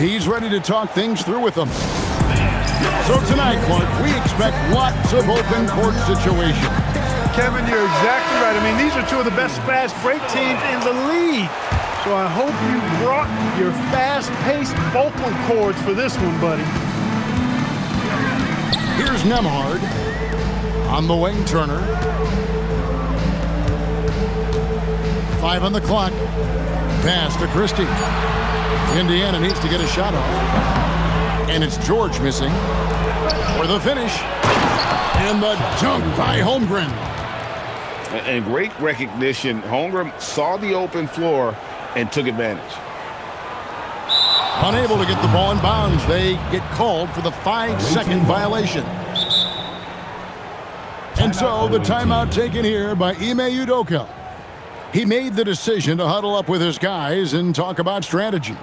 he's ready to talk things through with them. So tonight, Clark, we expect lots of open court situations. Kevin, you're exactly right. I mean, these are two of the best fast break teams in the league. So I hope you brought your fast-paced vocal cords for this one, buddy. Here's Nembhard. On the wing, Turner. 5 on the clock. Pass to Christie. Indiana needs to get a shot off. And it's George missing. For the finish. And the dunk by Holmgren. And great recognition. Holmgren saw the open floor and took advantage. Unable to get the ball in bounds. They get called for the 5-second violation. And so the timeout taken here by Ime Udoka. He made the decision to huddle up with his guys and talk about strategy.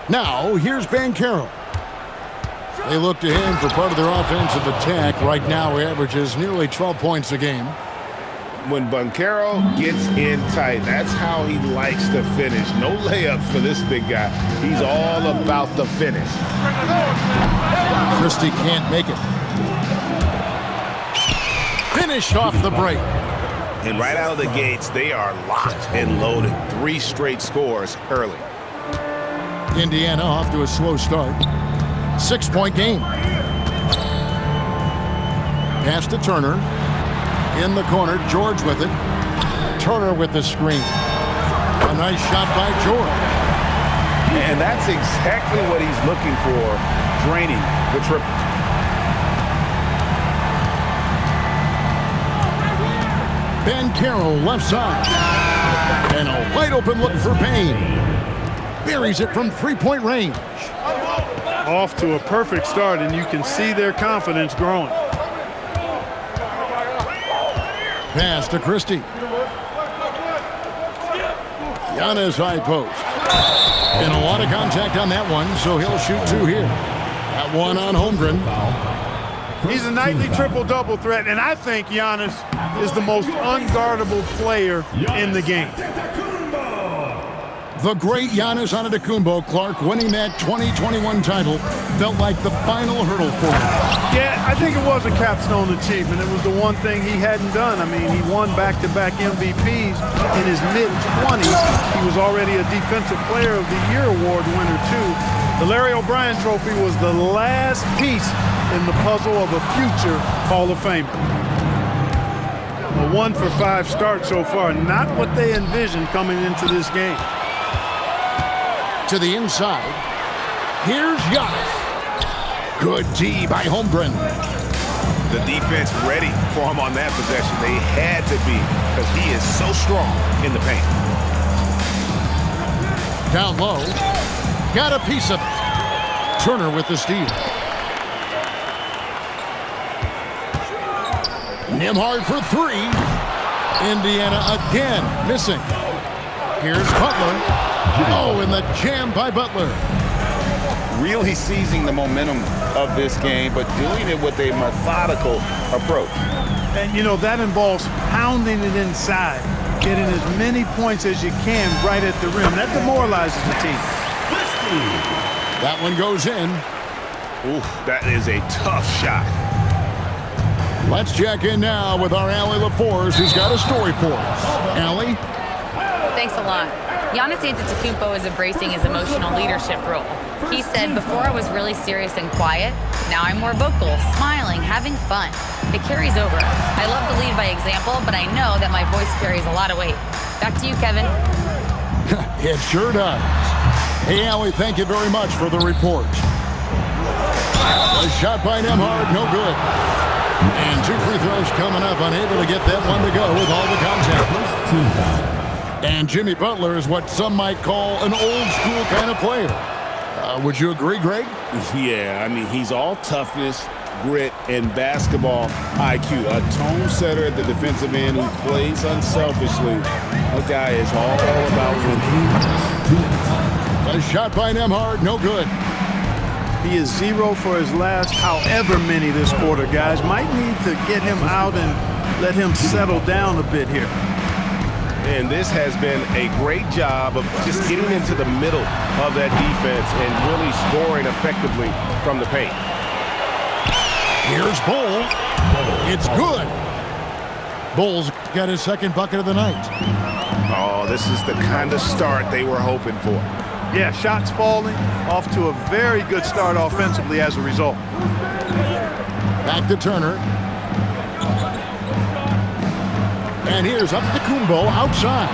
Now, here's Banchero. They look to him for part of their offensive attack. Right now, he averages nearly 12 points a game. When Banchero gets in tight, that's how he likes to finish. No layups for this big guy. He's all about the finish. Christie can't make it. Finished off the break. And right out of the gates, they are locked and loaded. 3 straight scores early. Indiana off to a slow start. 6-point game. Pass to Turner. In the corner, George with it. Turner with the screen. A nice shot by George. And that's exactly what he's looking for, draining the triple. Banchero left side. And a wide open look for Payne. Buries it from 3-point range. Off to a perfect start, and you can see their confidence growing. Pass to Christie. Giannis high post. And a lot of contact on that one, so he'll shoot 2 here. That one on Holmgren. He's a nightly triple-double threat, and I think Giannis is the most unguardable player in the game. The great Giannis Antetokounmpo, Clark, winning that 2021 title felt like the final hurdle for him. Yeah, I think it was a capstone achievement. It was the one thing he hadn't done. I mean, he won back-to-back MVPs in his mid-20s. He was already a Defensive Player of the Year award winner, too. The Larry O'Brien Trophy was the last piece in the puzzle of a future Hall of Famer. A 1-for-5 start so far, not what they envisioned coming into this game. To the inside. Here's Giannis. Good D by Holmgren. The defense ready for him on that possession. They had to be, because he is so strong in the paint. Down low. Got a piece of it. Turner with the steal. Nembhard for 3. Indiana again missing. Here's Butler. Oh, and the jam by Butler. Really seizing the momentum of this game, but doing it with a methodical approach. And, you know, that involves pounding it inside, getting as many points as you can right at the rim. That demoralizes the team. That one goes in. Ooh, that is a tough shot. Let's check in now with our Allie LaForce, who's got a story for us. Allie? Thanks a lot. Giannis Antetokounmpo is embracing his emotional leadership role. He said, before I was really serious and quiet, now I'm more vocal, smiling, having fun. It carries over. I love to lead by example, but I know that my voice carries a lot of weight. Back to you, Kevin. It sure does. Hey, Allie, thank you very much for the report. A shot by Nembhard, no good. And 2 free throws coming up, unable to get that one to go with all the contact. And Jimmy Butler is what some might call an old-school kind of player. Would you agree, Greg? Yeah, I mean, he's all toughness, grit, and basketball IQ. A tone setter at the defensive end who plays unselfishly. That guy is all about winning. A shot by Nembhard, no good. He is 0 for his last however many this quarter, guys. Might need to get him out and let him settle down a bit here. And this has been a great job of just getting into the middle of that defense and really scoring effectively from the paint. Here's Bol. It's good. Bol's got his second bucket of the night. Oh, this is the kind of start they were hoping for. Yeah, shots falling, off to a very good start offensively as a result. Back to Turner. And here's up to Kumbo outside.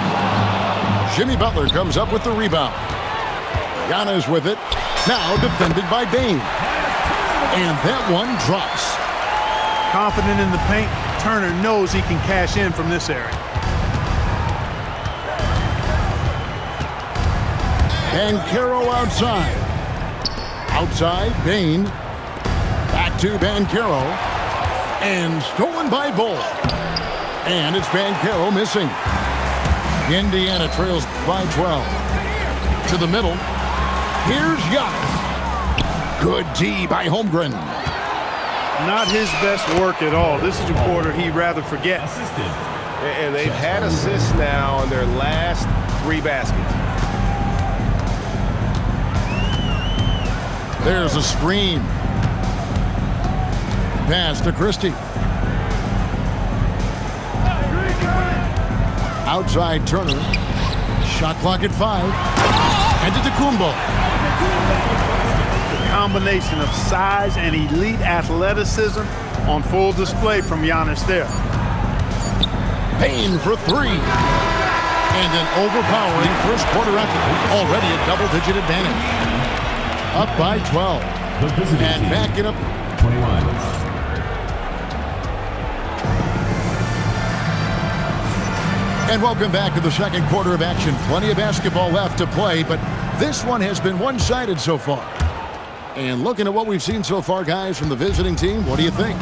Jimmy Butler comes up with the rebound. Giannis with it. Now defended by Bane. And that one drops. Confident in the paint, Turner knows he can cash in from this area. Banchero outside. Outside, Bane. Back to Banchero. And stolen by Bol. And it's Banchero missing. Indiana trails by 12. To the middle. Here's Giannis. Good D by Holmgren. Not his best work at all. This is a quarter he'd rather forget. And they've had assists now in their last 3 baskets. There's a screen. Pass to Christie. Outside Turner. Shot clock at 5. And to Kumbo. The combination of size and elite athleticism on full display from Giannis there. Payne for 3. And an overpowering first quarter effort. Already a double-digit advantage. Up by 12. And back it up. 21. And welcome back to the second quarter of action. Plenty of basketball left to play, but this one has been one-sided so far. And looking at what we've seen so far, guys, from the visiting team, what do you think?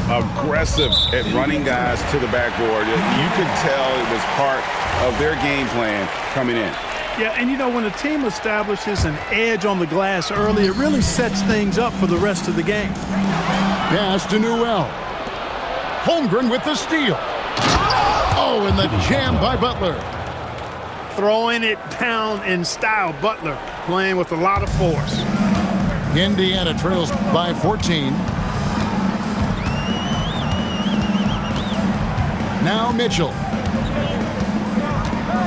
Aggressive at running guys to the backboard. You could tell it was part of their game plan coming in. Yeah, and you know, when a team establishes an edge on the glass early, it really sets things up for the rest of the game. Pass to Newell. Holmgren with the steal. Oh, and the jam by Butler. Throwing it down in style. Butler playing with a lot of force. Indiana trails by 14. Now Mitchell.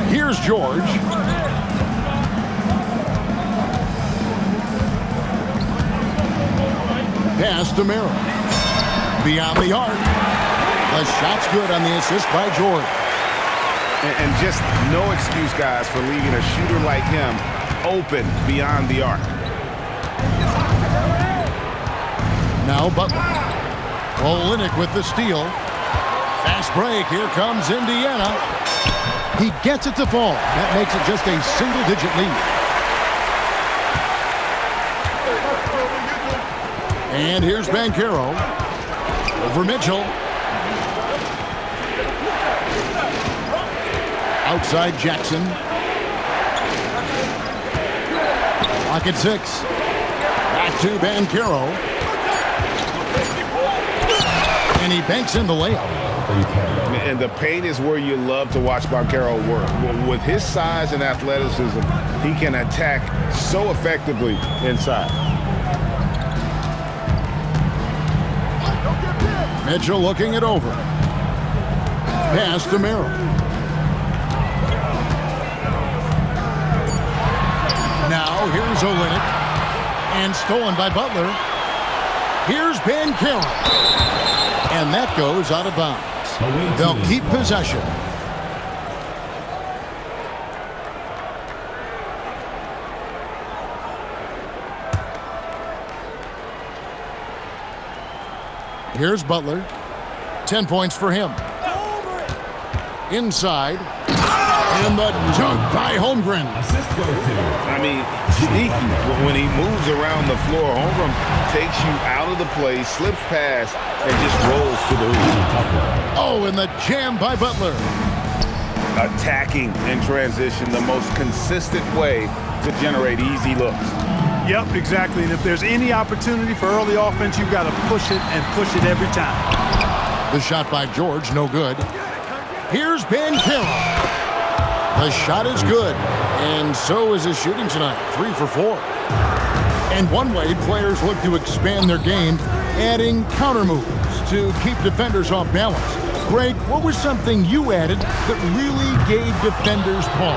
Here's George. Pass to Merrill. Beyond the arc. The shot's good on the assist by George. And just no excuse, guys, for leaving a shooter like him open beyond the arc. Now Butler. Olynyk with the steal. Fast break. Here comes Indiana. He gets it to fall. That makes it just a single-digit lead. And here's Banchero. Over Mitchell. Outside Jackson. Clock at 6. Back to Banchero. And he banks in the layup. And the paint is where you love to watch Banchero work. With his size and athleticism, he can attack so effectively inside. Mitchell looking it over. Pass to Merrill. Now here's Olynyk. And stolen by Butler. Here's Banchero. And that goes out of bounds. They'll keep possession. Here's Butler. 10 points for him. Inside. And the dunk by Holmgren. I mean, sneaky. When he moves around the floor, Holmgren takes you out of the play, slips past, and just rolls to the hoop. Oh, and the jam by Butler. Attacking in transition, the most consistent way to generate easy looks. Yep, exactly. And if there's any opportunity for early offense, you've got to push it and push it every time. The shot by George, no good. Here's Banchero. The shot is good, and so is his shooting tonight, 3 for 4. And one way players look to expand their game, adding counter moves to keep defenders off balance. Greg, what was something you added that really gave defenders pause?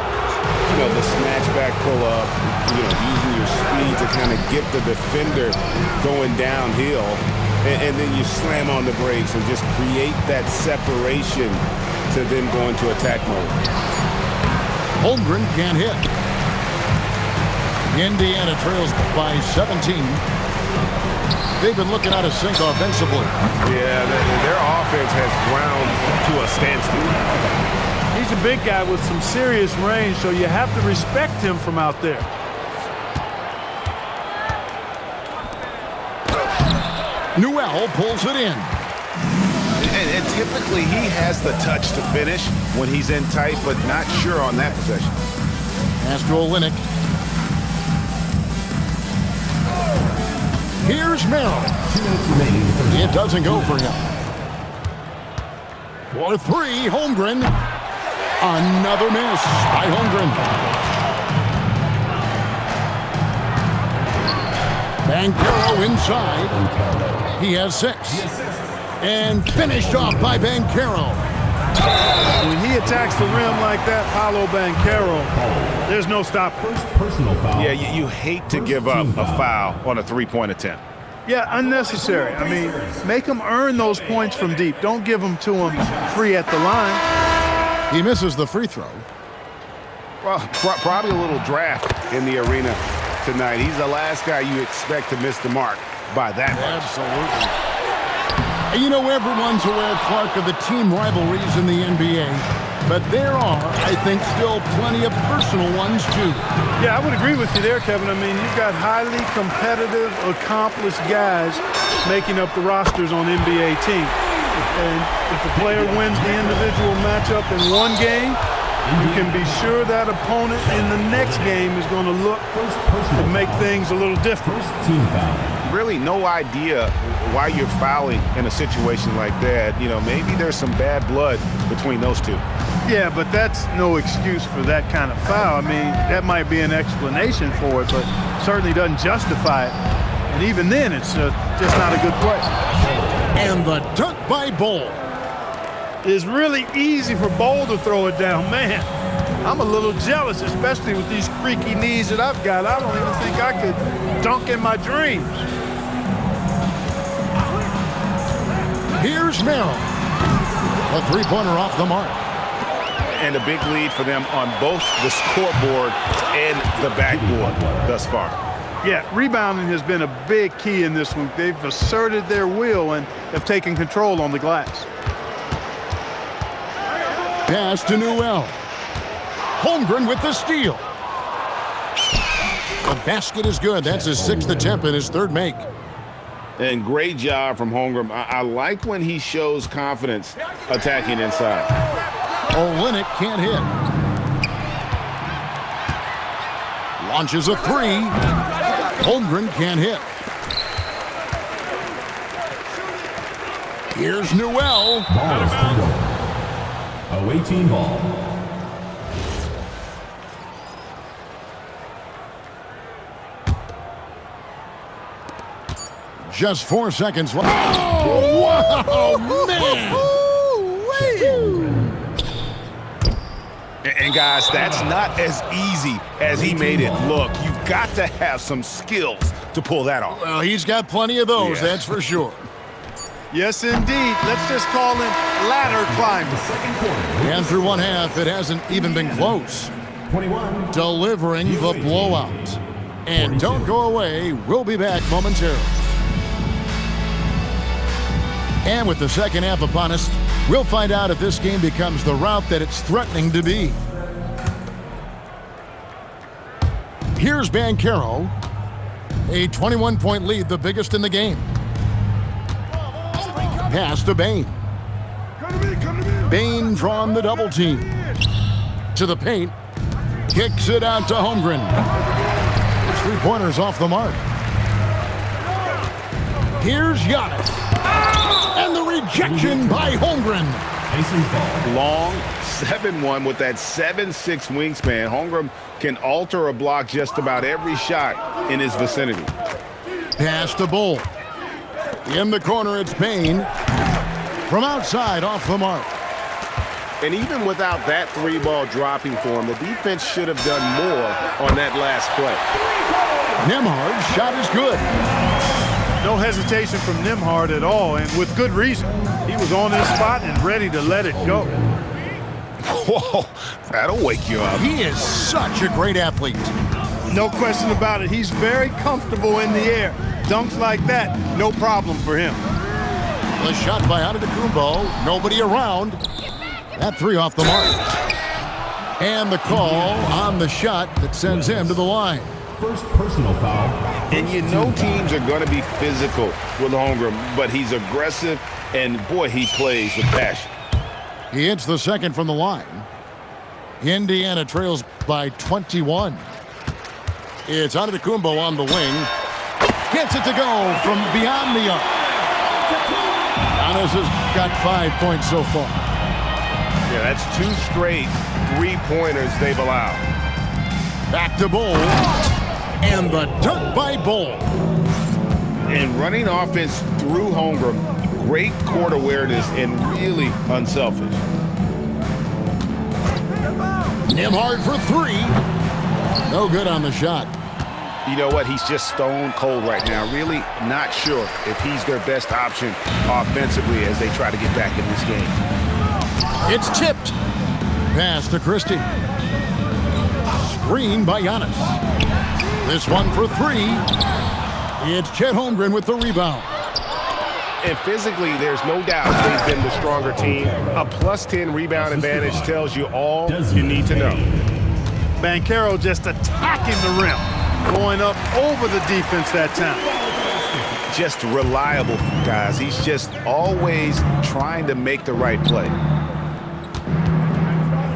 You know, the snatchback pull-up, using your speed to kind of get the defender going downhill, and then you slam on the brakes and just create that separation to then go into attack mode. Holmgren can't hit. Indiana trails by 17. They've been looking out of sync offensively. Yeah, their offense has ground to a standstill. He's a big guy with some serious range, so you have to respect him from out there. Newell pulls it in. And typically he has the touch to finish when he's in tight, but not sure on that possession. Pass to Olynyk. Here's Merrill. It doesn't go for him. For 3, Holmgren. Another miss by Holmgren. Banchero inside. He has 6. And finished off by Banchero. When he attacks the rim like that, Paolo Banchero, there's no stopping. Personal foul. Yeah, you hate to give up a foul on a three-point attempt. Yeah, unnecessary. I mean, make them earn those points from deep. Don't give them to them free at the line. He misses the free throw. Well, probably a little draft in the arena tonight. He's the last guy you expect to miss the mark by that much. Absolutely. You know, everyone's aware, Clark, of the team rivalries in the NBA, but there are, I think, still plenty of personal ones, too. Yeah, I would agree with you there, Kevin. I mean, you've got highly competitive, accomplished guys making up the rosters on NBA teams. And if a player wins the individual matchup in one game, you can be sure that opponent in the next game is going to look to make things a little different. Team foul. Really no idea why you're fouling in a situation like that. You know, maybe there's some bad blood between those two. Yeah, but that's no excuse for that kind of foul. I mean, that might be an explanation for it, but certainly doesn't justify it. And even then, it's just not a good play. And the dunk by Bol. It's really easy for Bol to throw it down. Man, I'm a little jealous, especially with these creaky knees that I've got. I don't even think I could dunk in my dreams. Here's Merrill. A three-pointer off the mark. And a big lead for them on both the scoreboard and the backboard thus far. Yeah, rebounding has been a big key in this one. They've asserted their will and have taken control on the glass. Pass to Newell. Holmgren with the steal. The basket is good. That's his 6th attempt and his 3rd make. And great job from Holmgren. I like when he shows confidence attacking inside. Olynyk can't hit. Launches a 3. Holmgren can't hit. Here's Newell. Ball is turned over. Away team ball. Just 4 seconds left. Oh, wow, man. And guys, that's not as easy as he made it look. You've got to have some skills to pull that off. Well, he's got plenty of those, Yeah. that's for sure. Yes, indeed. Let's just call him ladder climbing. Second quarter. And through 1/2, it hasn't even been close. 21. Delivering the blowout. And don't go away. We'll be back momentarily. And with the second half upon us, we'll find out if this game becomes the route that it's threatening to be. Here's Banchero. A 21-point lead, the biggest in the game. Pass to Bane. Bane drawn the double team. To the paint. Kicks it out to Holmgren. His three-pointers off the mark. Here's Giannis. And the rejection by Holmgren. Pacers ball. Long 7-1 with that 7'6" wingspan. Holmgren can alter a block just about every shot in his vicinity. Pass to Bull. In the corner, it's Payne. From outside, off the mark. And even without that three-ball dropping for him, the defense should have done more on that last play. Nembhard's shot is good. No hesitation from Nembhard at all, and with good reason. He was on his spot and ready to let it go. Whoa, that'll wake you up. He is such a great athlete. No question about it. He's very comfortable in the air. Dunks like that, no problem for him. The shot by Antetokounmpo. Nobody around. That three off the mark. And the call on the shot that sends him to the line. First personal foul. And you know teams are going to be physical with Holmgren, but he's aggressive, and boy, he plays with passion. He hits the second from the line. Indiana trails by 21. It's Antetokounmpo on the wing. Gets it to go from beyond the arc. Giannis has got 5 points so far. Yeah, that's 2 straight three-pointers they've allowed. Back to Bull. And the dunk by Bull. And running offense through Holmgren, great court awareness and really unselfish. Nembhard for three. No good on the shot. You know what? He's just stone cold right now. Really not sure if he's their best option offensively as they try to get back in this game. It's tipped. Pass to Christie. Screen by Giannis. This one for three. It's Chet Holmgren with the rebound. And physically, there's no doubt they've been the stronger team. A +10 rebound advantage tells you all you need to know. Banchero just attacking the rim, going up over the defense that time. Just reliable, guys. He's just always trying to make the right play.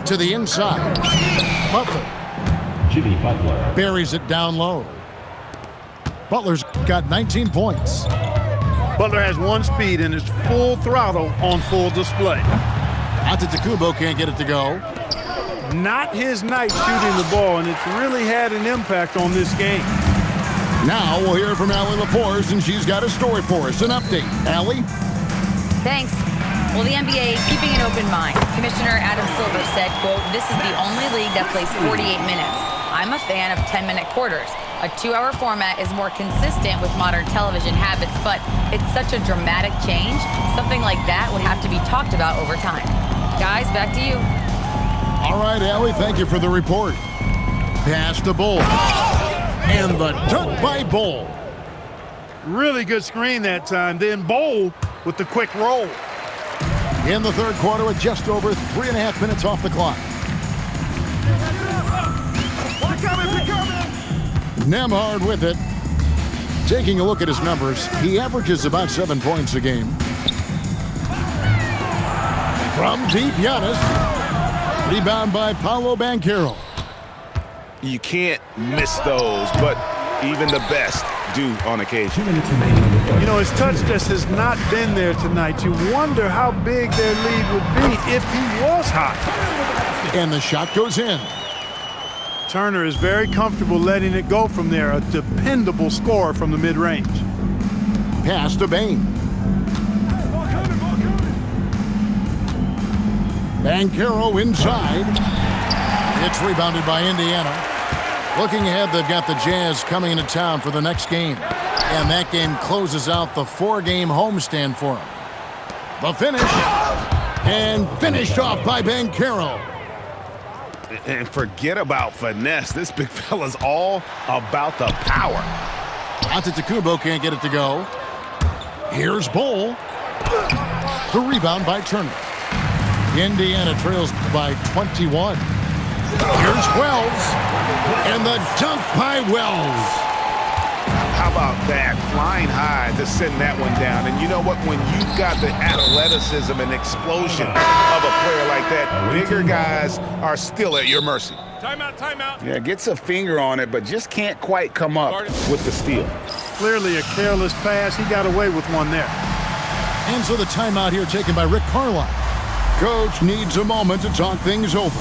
To the inside. Butler. Jimmy Butler. Buries it down low. Butler's got 19 points. Butler has one speed and is full throttle on full display. Antetokounmpo can't get it to go. Not his night shooting the ball, and it's really had an impact on this game. Now we'll hear from Allie LaForce, and she's got a story for us. An update. Allie? Thanks. Well, the NBA keeping an open mind. Commissioner Adam Silver said, quote, "This is the only league that plays 48 minutes. I'm a fan of 10-minute quarters. A 2-hour format is more consistent with modern television habits, but it's such a dramatic change. Something like that would have to be talked about over time." Guys, back to you. All right, Allie, thank you for the report. Pass to Bull. And the dunk by Bull. Really good screen that time. Then Bull with the quick roll. In the third quarter with just over 3.5 minutes off the clock. Nembhard with it. Taking a look at his numbers, he averages about 7 points a game. From deep, Giannis. Rebound by Paolo Banchero. You can't miss those, but even the best do on occasion. 2 minutes remaining in the third. You know, his touch just has not been there tonight. You wonder how big their lead would be if he was hot. And the shot goes in. Turner is very comfortable letting it go from there. A dependable scorer from the mid-range. Pass to Bane. Banchero inside. It's rebounded by Indiana. Looking ahead, they've got the Jazz coming into town for the next game. And that game closes out the 4-game homestand for them. The finish. And finished off by Banchero. And forget about finesse. This big fella's all about the power. Antetokounmpo can't get it to go. Here's Bull. The rebound by Turner. Indiana trails by 21. Here's Wells. And the dunk by Wells. How about that? Flying high to send that one down. And you know what? When you've got the athleticism and explosion of a player like that, bigger guys are still at your mercy. Timeout, timeout. Yeah, gets a finger on it, but just can't quite come up with the steal. Clearly a careless pass. He got away with one there. And so the timeout here taken by Rick Carlisle. Coach needs a moment to talk things over.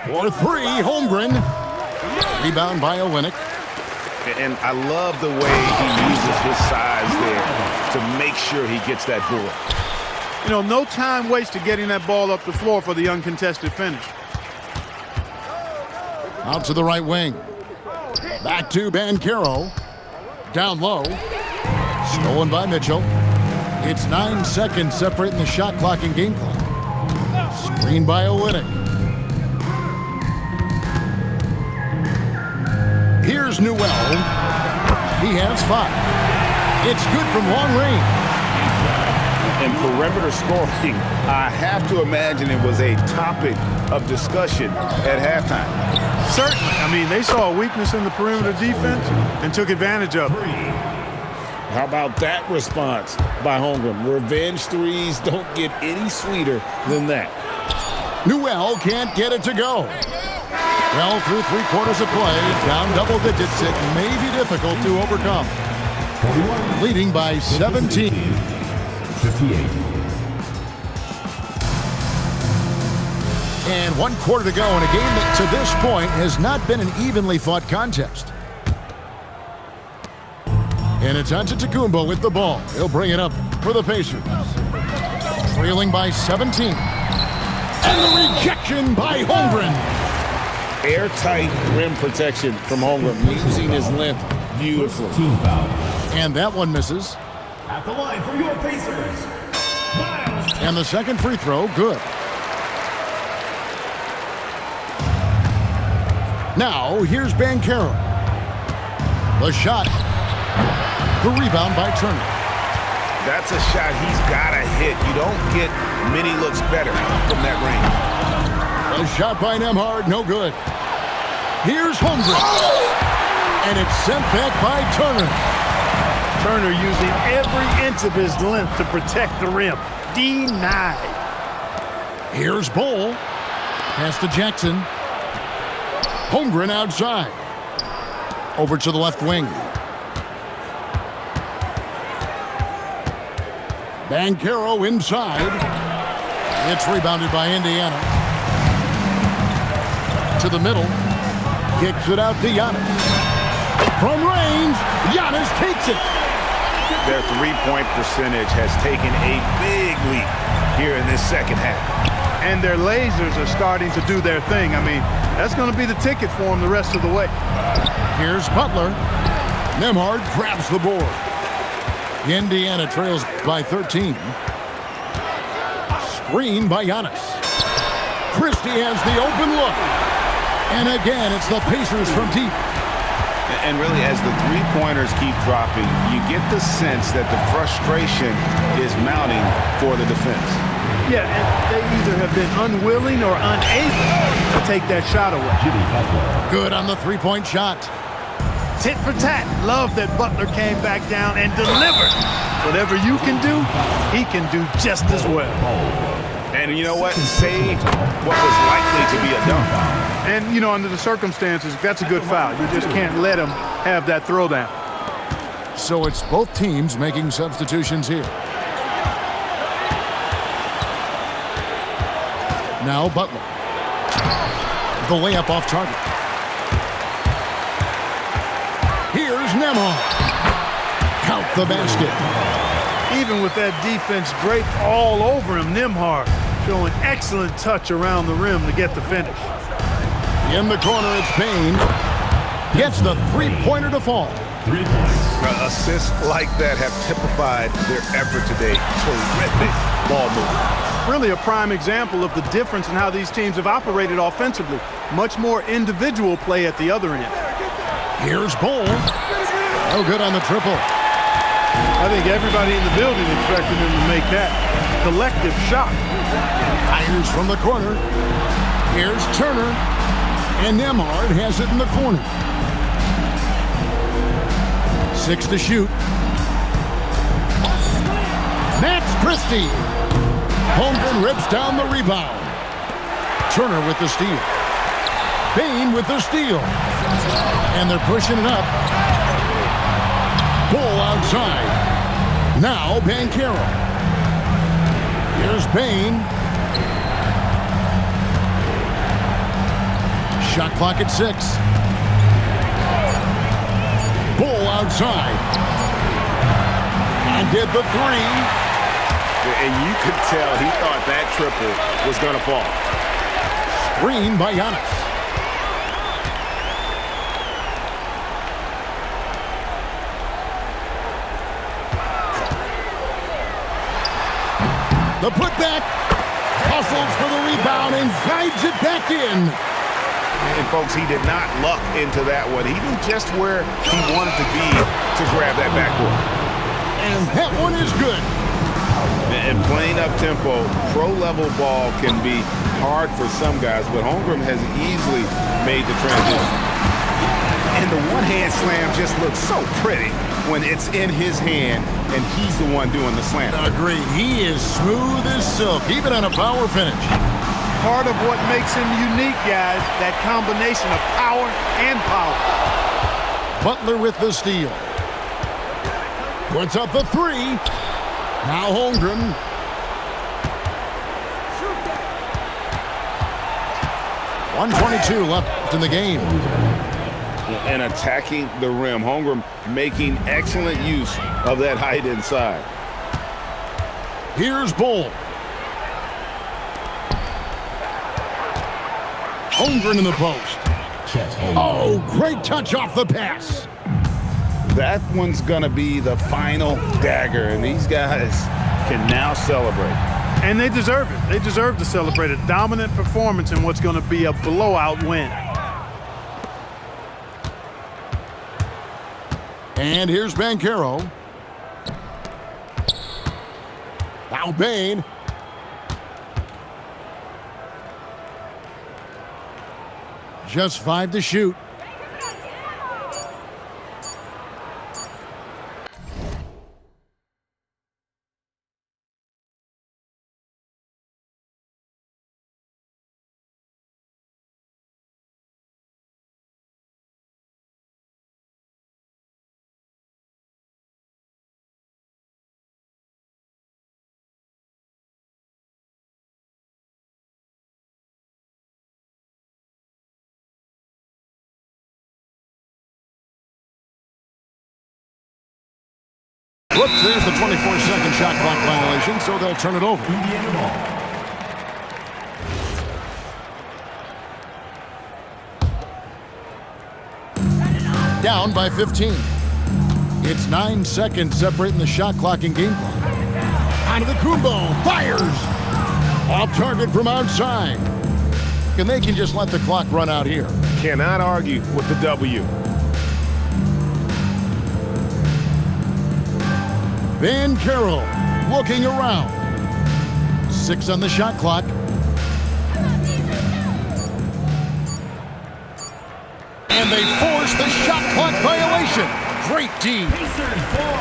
For three, Holmgren. Rebound by Olynyk. And I love the way he uses his size there to make sure he gets that board. You know, no time wasted getting that ball up the floor for the uncontested finish. Out to the right wing. Back to Banchero. Down low. Stolen by Mitchell. It's 9 seconds separating the shot clock and game clock. Screen by Olynyk. Here's Newell. He has 5. It's good from long range. And perimeter scoring, I have to imagine it was a topic of discussion at halftime. Certainly. I mean, they saw a weakness in the perimeter defense and took advantage of it. How about that response by Holmgren? Revenge threes don't get any sweeter than that. Newell can't get it to go. Well, through 3/4 of play, down double digits, it may be difficult to overcome. Leading by 17. 58. And 1 quarter to go in a game that to this point has not been an evenly fought contest. And it's Antetokounmpo with the ball. He'll bring it up for the Pacers. Trailing by 17. And the rejection by Holmgren. Airtight rim protection from Holmgren, using his length beautifully. Team foul. And that one misses. At the line for your Pacers, Miles. And the second free throw, good. Now, here's Banchero. The shot. The rebound by Turner. That's a shot he's got to hit. You don't get many looks better from that range. A shot by Nembhard, no good. Here's Holmgren. And it's sent back by Turner. Turner using every inch of his length to protect the rim. Denied. Here's Bull. Pass to Jackson. Holmgren outside. Over to the left wing. Banchero inside. It's rebounded by Indiana. To the middle. Kicks it out to Giannis. From range, Giannis takes it. Their three-point percentage has taken a big leap here in this second half. And their lasers are starting to do their thing. I mean, that's going to be the ticket for them the rest of the way. Here's Butler. Nembhard grabs the board. Indiana trails by 13. Screen by Giannis. Christie has the open look. And again, it's the Pacers from deep. And really, as the three-pointers keep dropping, you get the sense that the frustration is mounting for the defense. Yeah, and they either have been unwilling or unable to take that shot away. Good on the three-point shot. Tit for tat. Love that Butler came back down and delivered. Whatever you can do, he can do just as well. And you know what? Saved what was likely to be a dunk. And, you know, under the circumstances, that's a good foul. You just can't let him have that throwdown. So it's both teams making substitutions here. Now Butler. The layup off target. Here's Nembhard. Count the basket. Even with that defense draped all over him, Nembhard showing excellent touch around the rim to get the finish. In the corner, it's Bane. Gets the three-pointer to fall. 3 points. Assists like that have typified their effort today. Terrific ball movement. Really a prime example of the difference in how these teams have operated offensively. Much more individual play at the other end. Here's Bol. No good on the triple. I think everybody in the building expected him to make that collective shot. Fires from the corner. Here's Turner. And Nembhard has it in the corner. 6 to shoot. Max Christie. Holmgren rips down the rebound. Turner with the steal. Bane with the steal. And they're pushing it up. Bol outside. Now Banchero. Here's Bane. Shot clock at 6. Bol outside. And did the 3. And you could tell he thought that triple was going to fall. Screen by Giannis. The putback. Hustles for the rebound and guides it back in. And, folks, he did not luck into that one. He knew just where he wanted to be to grab that backboard. And that one is good. And playing up-tempo, pro-level ball can be hard for some guys, but Holmgren has easily made the transition. And the one-hand slam just looks so pretty when it's in his hand and he's the one doing the slam. Agreed. He is smooth as silk, even on a power finish. Part of what makes him unique, guys, that combination of power and power. Butler with the steal. Puts up the 3. Now Holmgren. .122 left in the game. And attacking the rim. Holmgren making excellent use of that height inside. Here's Bol. Holmgren in the post. Oh, great touch off the pass. That one's going to be the final dagger, and these guys can now celebrate. And they deserve it. They deserve to celebrate a dominant performance in what's going to be a blowout win. And here's Banchero. Now Bane. Just 5 to shoot. Whoops, there's the 24-second shot clock violation, so they'll turn it over. Indiana ball. Down by 15. It's 9 seconds separating the shot clock and game clock. Antetokounmpo fires. Off target from outside. And they can just let the clock run out here. Cannot argue with the W. Banchero looking around. 6 on the shot clock. And they force the shot clock violation. Great team. Pacers ball.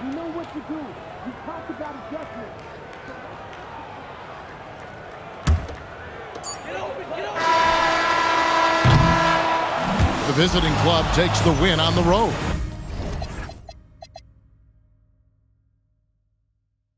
You know what to do. You talked about adjustment. The visiting club takes the win on the road.